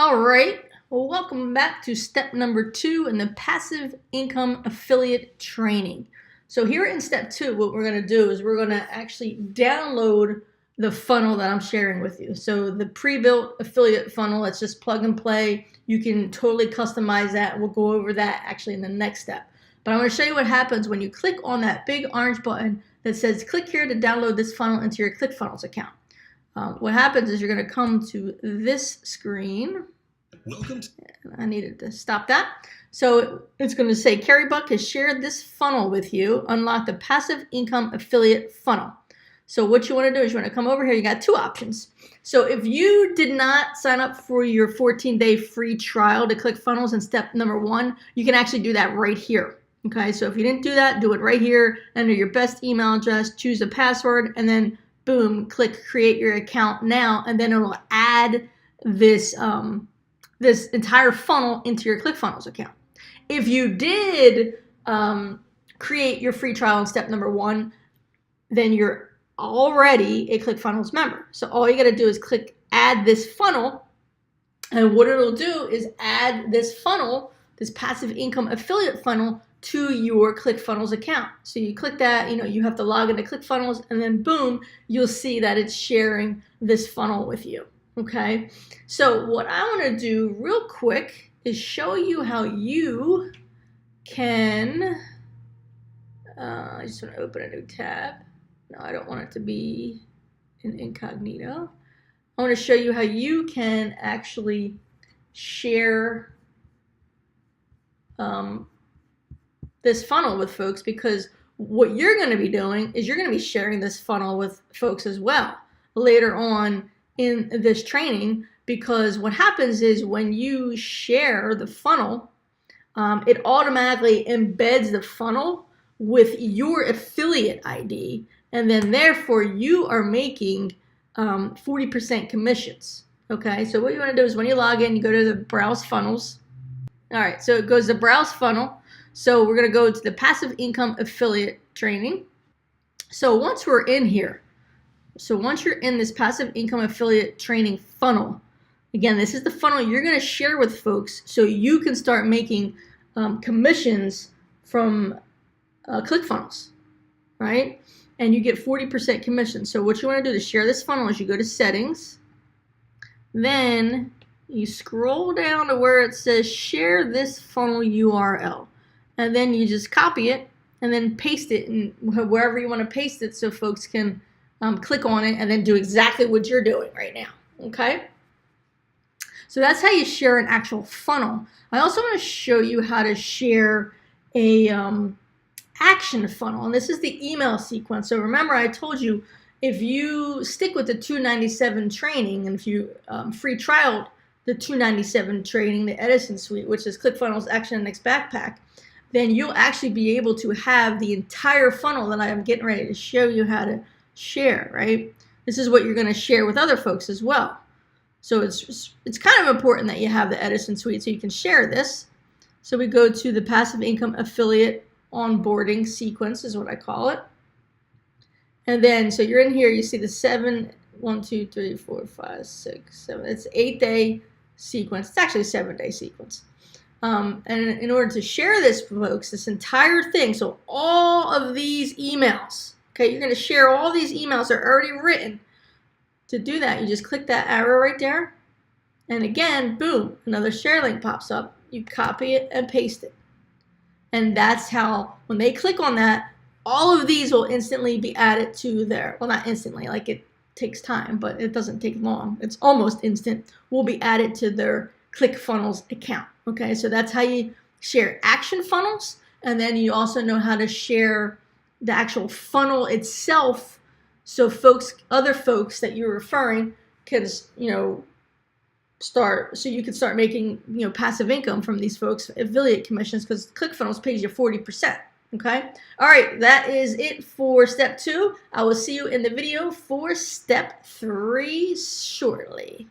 All right, well, welcome back to step number 2 in the passive income affiliate training. So here in step 2, what we're going to do is we're going to actually download the funnel that I'm sharing with you. So the pre-built affiliate funnel, it's just plug and play. You can totally customize that. We'll go over that actually in the next step. But I'm going to show you what happens when you click on that big orange button that says click here to download this funnel into your ClickFunnels account. What happens is you're going to come to this screen. Welcome. I needed to stop that. So it's going to say Carrie Buck has shared this funnel with you. Unlock the passive income affiliate funnel. So what you want to do is you want to come over here. You got two options. So if you did not sign up for your 14-day free trial to ClickFunnels in step number 1, you can actually do that right here. Okay, so if you didn't do that, do it right here. Enter your best email address, choose a password, and then boom, click create your account now, and then it'll add this this entire funnel into your ClickFunnels account. If you did create your free trial in step number 1, then you're already a ClickFunnels member. So all you got to do is click add this funnel, and what it'll do is add this funnel, this passive income affiliate funnel, to your ClickFunnels account. So you click that, you have to log into ClickFunnels, and then boom, you'll see that it's sharing this funnel with you. Okay, so what I want to do real quick is show you how you can, I just want to open a new tab. No, I don't want it to be in incognito. I want to show you how you can actually share this funnel with folks, because what you're going to be doing is you're going to be sharing this funnel with folks as well later on in this training, because what happens is when you share the funnel, it automatically embeds the funnel with your affiliate ID, and then therefore you are making 40% commissions. Okay, so what you want to do is when you log in, you go to the browse funnels. All right, so it goes to browse funnel. So we're going to go to the passive income affiliate training. So once we're in here, once you're in this passive income affiliate training funnel, again, this is the funnel you're going to share with folks so you can start making commissions from ClickFunnels, right? And you get 40% commission. So what you want to do to share this funnel is you go to settings, then you scroll down to where it says share this funnel URL. And then you just copy it and then paste it in wherever you want to paste it so folks can click on it and then do exactly what you're doing right now, okay? So that's how you share an actual funnel. I also want to show you how to share a action funnel, and this is the email sequence. So remember, I told you if you stick with the 297 training, and if you free trialed the 297 training, the Edison Suite, which is ClickFunnels Action Index Backpack, then you'll actually be able to have the entire funnel that I'm getting ready to show you how to share, right? This is what you're going to share with other folks as well. So it's kind of important that you have the Edison Suite so you can share this. So we go to the passive income affiliate onboarding sequence is what I call it. And then, so you're in here, you see the 1, 2, 3, 4, 5, 6, 7, it's 8-day sequence. It's actually a 7-day sequence. And in order to share this, folks, this entire thing, so all of these emails, okay, you're going to share all these emails that are already written. To do that, you just click that arrow right there, and again, boom, another share link pops up. You copy it and paste it. And that's how, when they click on that, all of these will instantly be added to their, well, not instantly, like it takes time, but it doesn't take long. It's almost instant, will be added to their ClickFunnels account. Okay, so that's how you share action funnels, and then you also know how to share the actual funnel itself, so other folks that you're referring can, start, so you can start making, passive income from these folks, affiliate commissions, because ClickFunnels pays you 40%. Okay, all right, that is it for step 2. I will see you in the video for step 3 shortly.